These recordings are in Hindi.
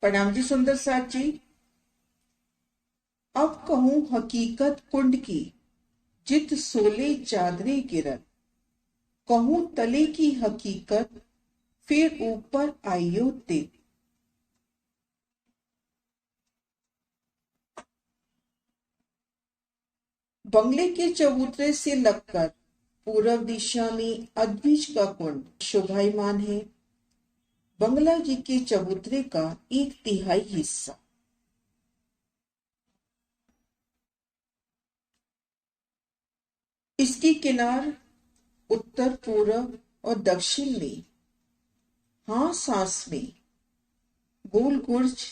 प्रणाम जी सुंदर साथ जी। अब कहूं हकीकत कुंड की, जित सोले चादरे गिरन। कहूं तले की हकीकत, फिर ऊपर आइयो ते। बंगले के चबूतरे से लगकर पूर्व दिशा में अद्विज का कुंड शोभायमान है। बंगला जी के चबूतरे का 1/3 हिस्सा। इसकी किनार उत्तर पूर्व और दक्षिण में हाँ सांस में गोल गुर्ज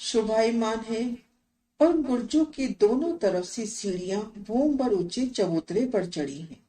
शोभायमान है और गुर्जों के दोनों तरफ से सीढ़ियां भूम भर ऊंचे चबूतरे पर चढ़ी हैं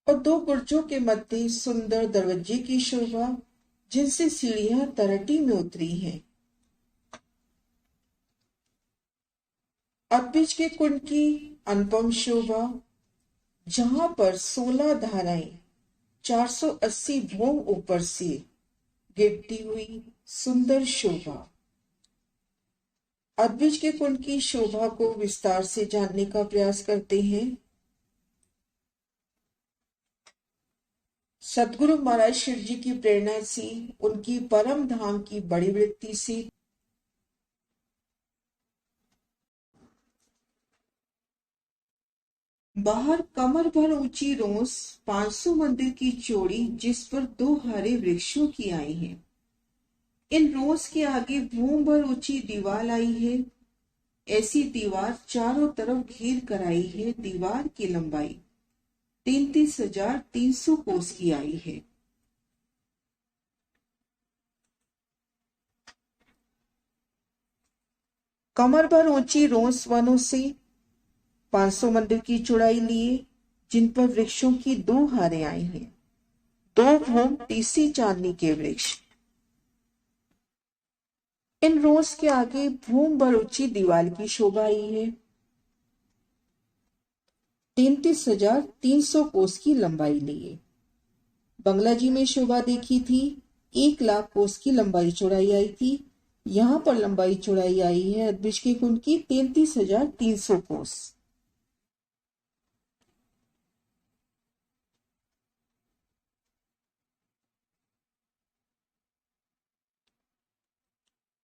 और 2 गुर्जों के मध्य सुंदर दरवाजे की शोभा, जिनसे सीढ़ियां तरटी में उतरी हैं। अद्विज के कुंड की अनुपम शोभा, जहां पर 16 धाराएं 480 भूम ऊपर से गिरती हुई सुंदर शोभा। अद्विज के कुंड की शोभा को विस्तार से जानने का प्रयास करते हैं। सदगुरु महाराज शिव जी की प्रेरणा से, उनकी परम धाम की बड़ी वृत्ति से बाहर कमर भर ऊंची रोस 500 मंदिर की चौड़ी, जिस पर 2 हरे वृक्षों की आई है। इन रोस के आगे भूम भर ऊंची दीवार आई है। ऐसी दीवार चारों तरफ घेर कर आई है। दीवार की लंबाई 33,300 कोस की आई है। कमर भर ऊंची रोस वनों से 500 मंदिर की चौड़ाई लिए, जिन पर वृक्षों की 2 हारें आई हैं। 2 भूम तीसरी चांदनी के वृक्ष। इन रोज के आगे भूम भर ऊंची दीवार की शोभा आई है। 33,300 कोस की लंबाई लिए। बंगला जी में शोभा देखी थी 1 लाख कोस की लंबाई चौड़ाई आई थी। यहां पर लंबाई चौड़ाई आई है अद्विज के कुंड की 33,300 कोस।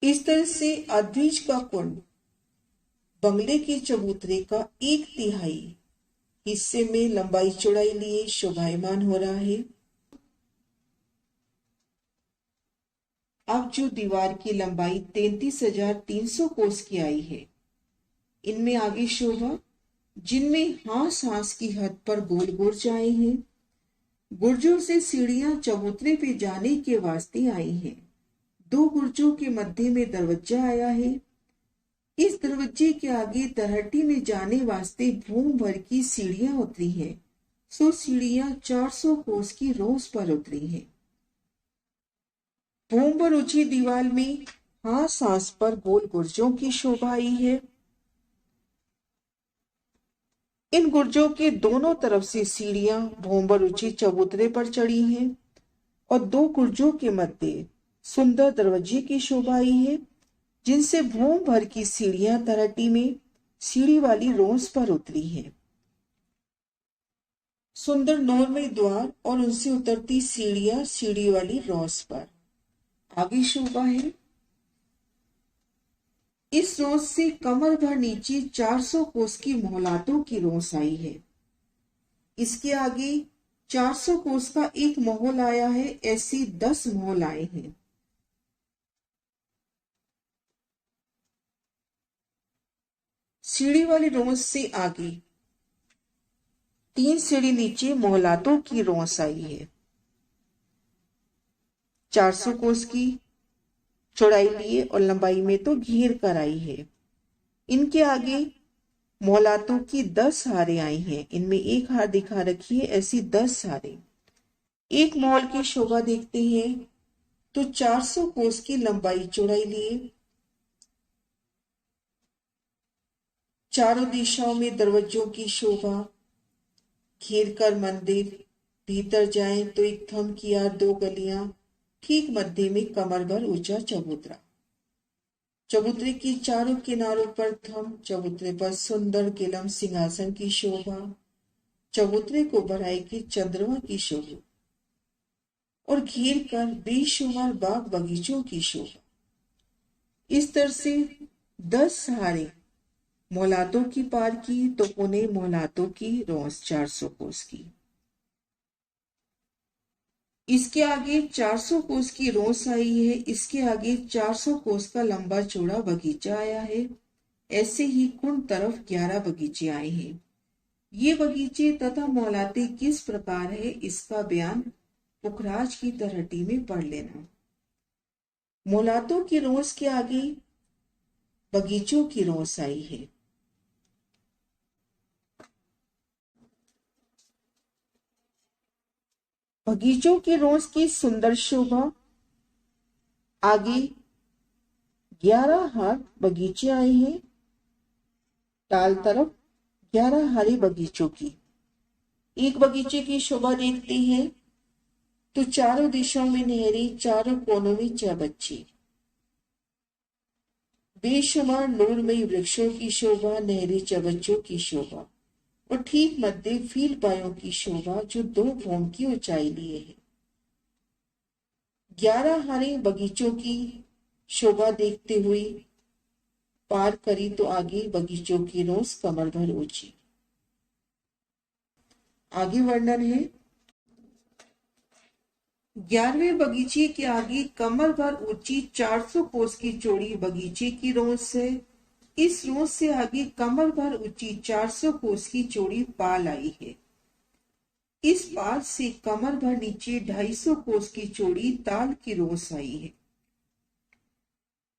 इस तरह से अद्विज का कुंड बंगले के चबूतरे का 1/3 हिस्से में लंबाई चौड़ाई लिए शोभायमान हो रहा है। अब जो दीवार की लंबाई 33,300 कोस की आई है, इनमें आगे शोभा, जिनमें हास हास की हद पर गोल गुर्ज आए हैं। गुर्जों से सीढ़ियां चबूतरे पे जाने के वास्ते आई हैं। 2 गुर्जों के मध्य में दरवाजा आया है। इस दरवाजे के आगे तरहटी में जाने वास्ते भूम भर की सीढ़ियां उतरी हैं। सो सीढ़ियां 400 कोस की रोज पर उतरी हैं। भूम भर ऊंची दीवार में हास हास पर गोल गुर्जों की शोभा आई है। इन गुर्जों के दोनों तरफ से सीढ़ियां भूम भर ऊंची चबूतरे पर चढ़ी हैं और 2 गुर्जों के मध्य सुंदर दरवाजे की शोभा आई है, जिनसे भूम भर की सीढ़ियां तरहटी में सीढ़ी वाली रोज पर उतरी हैं। सुंदर नौरमय द्वार और उनसे उतरती सीढ़ियां सीढ़ी वाली रोज पर। आगे शोभा है। इस रोज से कमर भर नीचे 400 कोस की मोहलातों की रोस आई है। इसके आगे 400 कोस का एक महल आया है। ऐसे 10 महल आए हैं। सीढ़ी वाली रोस से आगे 3 सीढ़ी नीचे मोहलातों की रोस आई है। 400 कोस की चौड़ाई लिए और लंबाई में तो घेर कर आई है। इनके आगे मोहलातों की 10 हारें आई हैं। इनमें एक हार दिखा रखी है। ऐसी 10 हारें। एक महल की शोभा देखते हैं तो 400 कोस की लंबाई चौड़ाई लिए, चारों दिशाओं में दरवाजों की शोभा, घेर कर मंदिर, भीतर जाएं तो एक थम की यार 2 गलियां, ठीक मध्य में कमर भर ऊंचा चबूतरा। चबूतरे की चारों किनारों पर थम, चबूतरे पर सुंदर किलम सिंहासन की शोभा, चबूतरे को बढ़ाएगी चंद्रमा की शोभा और घेर कर बेशुमार बाग बगीचों की शोभा। इस तरह से 10 सहारे मोहलातों की पार की तो उन्हें मोहलातों की रोज 400 कोस की। इसके आगे 400 कोस की रोस आई है, इसके आगे 400 कोस का लंबा चौड़ा बगीचा आया है। ऐसे ही कुंड तरफ 11 बगीचे आए हैं। ये बगीचे तथा मोहलाते किस प्रकार है इसका बयान पुखराज की तरहटी में पढ़ लेना। मोहलातों की रोस के आगे बगीचों की रोस आई है। बगीचों की रोस की सुंदर शोभा। आगे 11 हाथ बगीचे आए हैं। टाल तरफ 11 हरे बगीचों की। एक बगीचे की शोभा देखते हैं तो चारों दिशाओं में नहरें, चारों कोनों में चबच्चे, बेशुमार नूरमयी वृक्षों की शोभा, नहरी चबच्चों की शोभा और ठीक मध्य फील पायों की शोभा जो 2 भौम की ऊंचाई लिए है। 11 हरे बगीचों की शोभा देखते हुए पार करी तो आगे बगीचों की रोज कमर भर ऊंची। आगे वर्णन है। 11वें बगीचे के आगे कमर भर ऊंची 400 कोस की चौड़ी बगीचे की रोज है। इस रोज से आगे कमर भर ऊंची 400 कोस की चौड़ी पाल आई है। इस पाल से कमर भर नीचे 250 कोस की चौड़ी ताल की रोस आई है।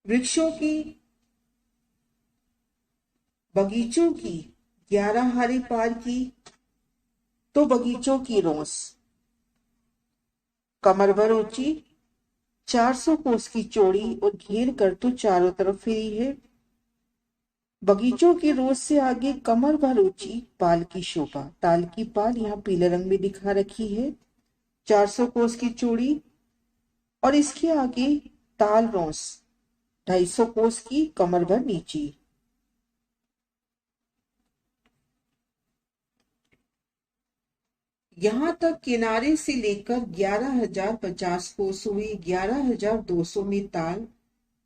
वृक्षों की बगीचों की 11 हरे पार की तो बगीचों की रोस कमर भर ऊंची 400 कोस की चौड़ी और घेर कर तो चारों तरफ फिरी है। बगीचों की रोज से आगे कमर भर ऊंची पाल की शोभा। ताल की पाल यहाँ पीले रंग में दिखा रखी है। 400 कोस की चौड़ी और इसके आगे ताल रोस 250 कोस की कमर भर नीची। यहां तक किनारे से लेकर 11,050 कोस हुई। 11,200 में ताल,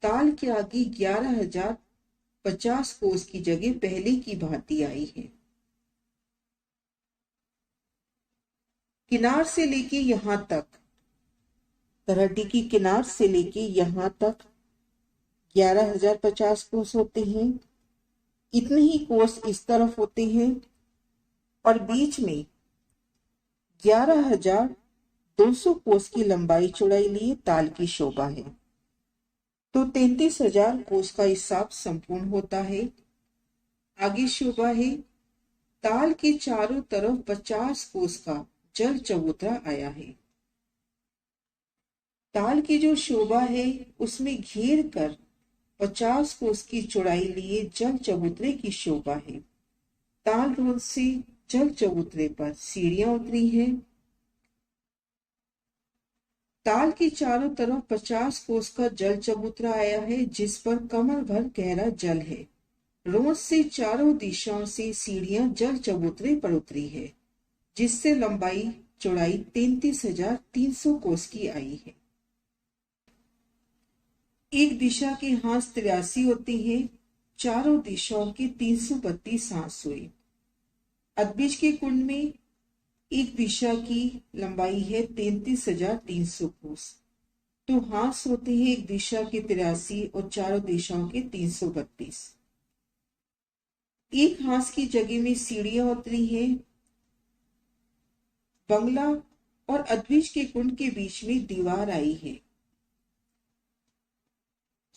ताल के आगे 11,050 कोस की जगह पहले की भांति आई है। किनार से लेके यहां तक, तरहटी की किनार से लेके यहां तक 11,050 कोस होते हैं। इतने ही कोस इस तरफ होते हैं और बीच में 11,200 कोस की लंबाई चौड़ाई लिए ताल की शोभा है। तो 33,000 कोस का हिसाब संपूर्ण होता है। आगे शोभा है। ताल के चारों तरफ 50 कोस का जल चबूतरा आया है। ताल की जो शोभा है उसमें घेर कर 50 कोस की चौड़ाई लिए जल चबूतरे की शोभा है। ताल रोड से जल चबूतरे पर सीढ़ियां उतरी हैं। ताल के चारों तरफ 50 कोस का जल चबूतरा आया है जिस पर कमर भर गहरा जल है। रोज से चारों दिशाओं से सीढ़ियां जल चबूतरे पर उतरी है जिससे लंबाई चौड़ाई 33,300 कोस की आई है। एक दिशा के हाथ 83 होते हैं। चारों दिशाओं के 332 हाथ हुए। अदबीज के कुंड में एक दिशा की लंबाई है 33,300 कोस। तो हाथ होते हैं एक दिशा के 83 और चारों दिशाओं के 332। एक हाथ की जगह में सीढ़ियां उतरी हैं। बंगला और अद्विज के कुंड के बीच में दीवार आई है।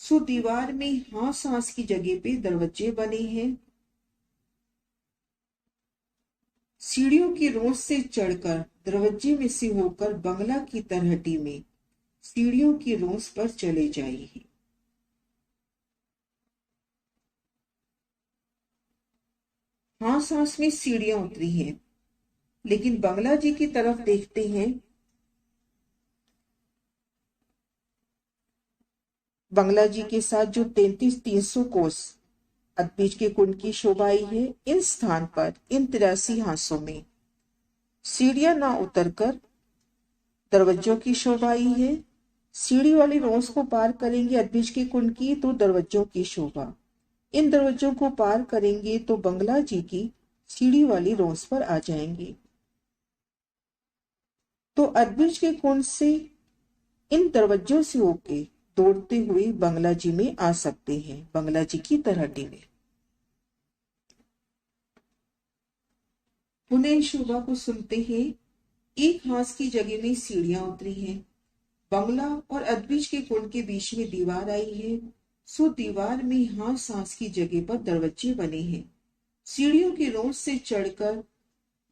सो दीवार में हास की जगह पे दरवाजे बने हैं। सीढ़ियों की रोज से चढ़कर दरवाजे में से होकर बंगला की तरहटी में सीढ़ियों की रोज पर चले जाइए। हास में सीढ़ियां उतरी हैं, लेकिन बंगला जी की तरफ देखते हैं बंगला जी के साथ जो 33,300 कोस अदबीज के कुंड की शोभा आई है, इन स्थान पर इन 83 हांसों में सीढ़ियां ना उतरकर दरवाजों की शोभा आई है। सीढ़ी वाली रोज को पार करेंगे अदबीज के कुंड की तो दरवाजों की शोभा, इन दरवाजों को पार करेंगे तो बंगला जी की सीढ़ी वाली रोज पर आ जाएंगे। तो अदबीज के कुंड से इन दरवाजों से होके दौड़ते हुए बंगला जी में आ सकते हैं, बंगला जी की तलहटी में। पुनः शोभा को सुनते हैं। एक हांस की जगह में सीढ़ियां उतरी हैं। बंगला और अदबीज के कुंड के बीच में दीवार आई है, सो दीवार में हांस हांस की जगह पर दरवाजे बने हैं। सीढ़ियों की रोड से चढ़कर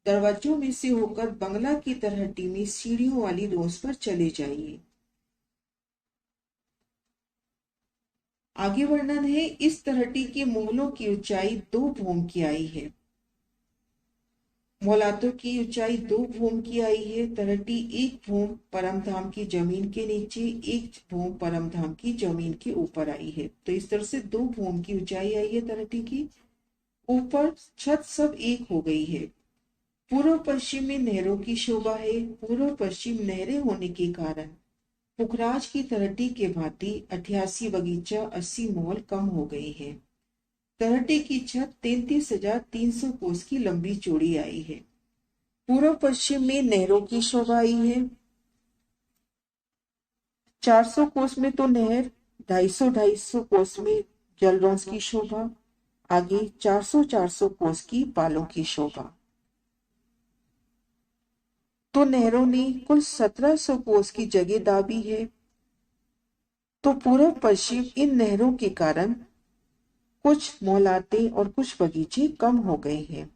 दरवाजों में से होकर बंगला की तलहटी में सीढ़ियों वाली रोज पर चले जाइए। आगे वर्णन है। इस तलहटी के मोहलों की ऊंचाई 2 भूम की आई है। मोहलातों की ऊंचाई 2 भूम की आई है। तलहटी 1 भूम परमधाम की जमीन के नीचे, 1 भूम परमधाम की जमीन के ऊपर आई है। तो इस तरह से 2 भूम की ऊंचाई आई है तलहटी की। ऊपर छत सब एक हो गई है। पूर्व पश्चिम में नहरों की शोभा है। पूर्व पश्चिम नहरें होने के कारण पुखराज की तलहटी के भांति 88 बगीचा 80 महल कम हो गई है। तलहटी की छत 33,300 कोस की लंबी चौड़ी आई है। पूर्व पश्चिम में नहरों की शोभा आई है। 400 कोस में तो नहर, 250 कोस में जलरोंस की शोभा, आगे 400 कोस की पालों की शोभा। तो नहरों ने कुल 1700 कोस की जगह दाबी है। तो पूर्व पश्चिम इन नहरों के कारण कुछ मोहलाते और कुछ बगीचे कम हो गए हैं।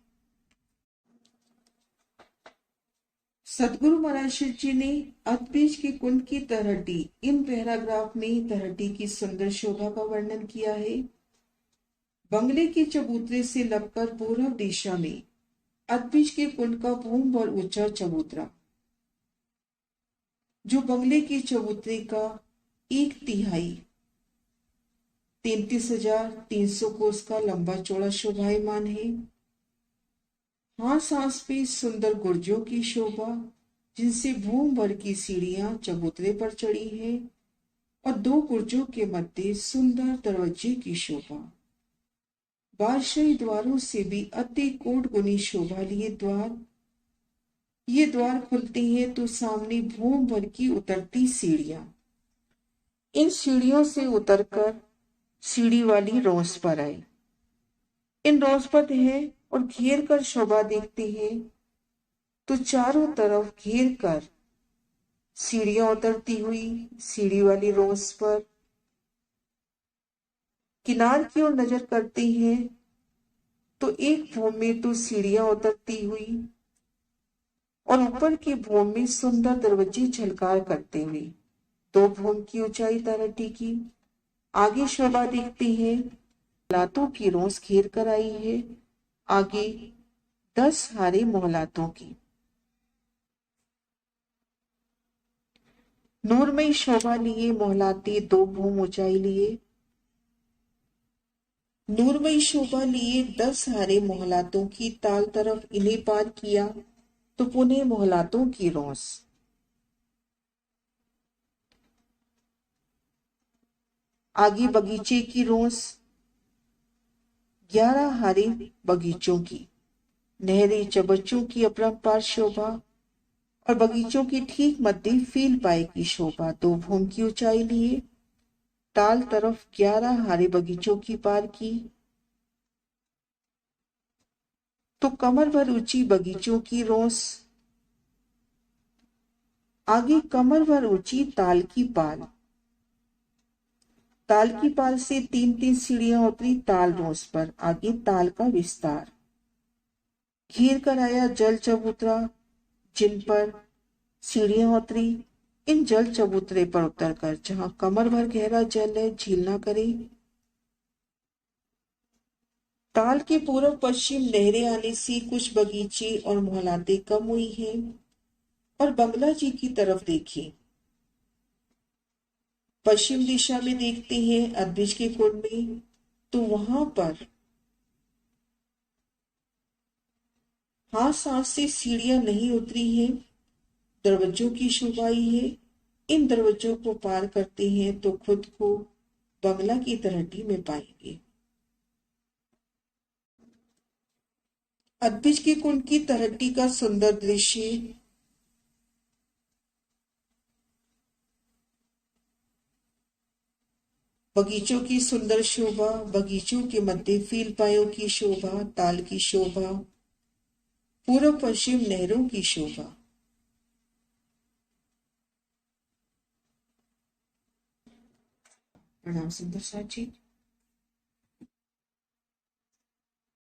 सदगुरु महाराज जी ने अदबीज के कुंड की तलहटी इन पैराग्राफ में तलहटी की सुंदर शोभा का वर्णन किया है। बंगले के चबूतरे से लगकर पूर्व दिशा में अदबीज के कुंड का भूम और ऊंचा चबूतरा, जो बंगले के चबूतरे का 1/3 33,300 कोस का लंबा चौड़ा शोभायमान है। हांस हांस पे सुंदर गुर्जों की शोभा, जिनसे भूम भर की सीढ़ियां चबूतरे पर चढ़ी है, और 2 गुर्जों के मध्य सुंदर दरवाजे की शोभा। बादशाही द्वारों से भी अति कोट गुनी शोभा लिए द्वार। ये द्वार खुलते हैं तो सामने भूम भर की उतरती सीढ़ियां। इन सीढ़ियों से उतरकर सीढ़ी वाली रोज पर आए। इन रोज पर है और घेर कर शोभा देखते हैं तो चारों तरफ घेर कर सीढ़ियां उतरती हुई सीढ़ी वाली रोज पर किनार की ओर नजर करते हैं तो एक भूम में तो सीढ़ियां उतरती हुई और ऊपर की भूम में सुंदर दरवाजे झलकार करते हुए 2 भूम की ऊंचाई तलहटी की। आगे शोभा देखते हैं। मोहलातों की रोज घेर कर आई है। आगे 10 हारे मोहलातों की। नूरमयी शोभा लिए मोहलाते 2 भूम ऊंचाई लिए। नूरमयी शोभा लिए 10 हारे मोहलातों की ताल तरफ इन्हें पार किया तो पुनः मोहलातों की रोस। आगे बगीचे की रोस 11 हारे बगीचों की। नहरें चबच्चों की अपरंपार शोभा और बगीचों की ठीक मध्य फील पाए की शोभा। 2 भूम की ऊंचाई लिए ताल तरफ 11 हारे बगीचों की पार की तो कमर भर ऊंची बगीचों की रोस। आगे कमर भर ऊंची ताल की पाल। ताल की पाल से 3-3 सीढ़ियां उतरी ताल रोस पर। आगे ताल का विस्तार। घेर कर आया जल चबूतरा, जिन पर सीढ़ियां उतरी। इन जल चबूतरे पर उतरकर जहां कमर भर गहरा जल है, झील ना करे। ताल के पूर्व पश्चिम नहरें आने से कुछ बगीचे और मोहलाते कम हुई हैं और बंगला जी की तरफ देखी पश्चिम दिशा में देखते हैं अद्विज के कुंड में, तो वहां पर हाथ सांस से सीढ़ियां नहीं उतरी हैं, दरवाजों की शोभाई है। इन दरवाजों को पार करते हैं तो खुद को बंगला की तरहटी में पाएंगे। अद्विज के कुंड की तरहटी का सुंदर दृश्य बगीचों की सुंदर शोभा, बगीचों के मध्य फीलपायों की शोभा, ताल की शोभा, पूर्व पश्चिम नहरों की शोभा। प्रणाम सुंदर साथ जी।